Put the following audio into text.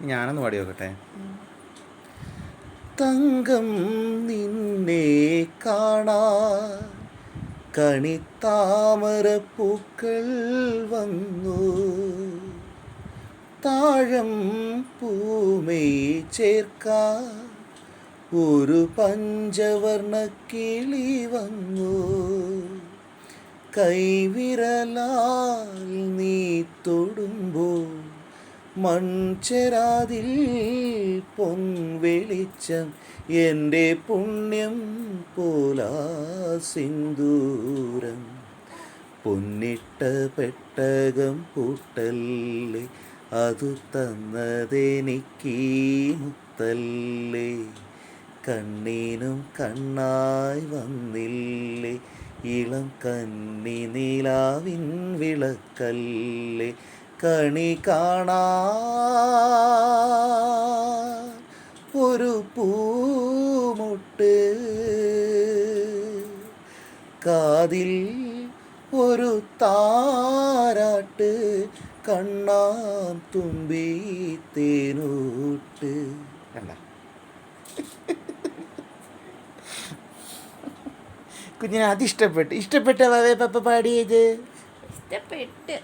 ഞാനൊന്ന് പാടി നോക്കട്ടെ. തങ്കം നിന്നെ കാണാ കണിത്താമരപ്പൂക്കൾ വന്നു, താഴം പൂമൈ ചേർക്കാ ഒരു പഞ്ചവർണ്ണ കിളി വന്നു, കൈവിരലാൽ നീ തൊടുമ്പോൾ മൺചെരാതിൽ പൊൻവെളിച്ചം, എൻ്റെ പുണ്യം പോലാ സിന്ദൂരം. പൊന്നിട്ട പെട്ടകം പൂട്ടല്ലേ, അതു തന്നതെനിക്കീ മുത്തല്ലേ, കണ്ണീനും കണ്ണായി വന്നില്ലേ, ഇളം കന്നി നിലാവിൻ വിളക്കല്ലേ, കണി കാണാ ഒരു പൂമുട്ട്, കാതിൽ ഒരു താരാട്ട്, കണ്ണാം തുമ്പി തേനൂട്ട്. കണ്ട കുഞ്ഞിനെ അത് ഇഷ്ടപ്പെട്ട പപ്പ പാടിയത് ഇഷ്ടപ്പെട്ട്.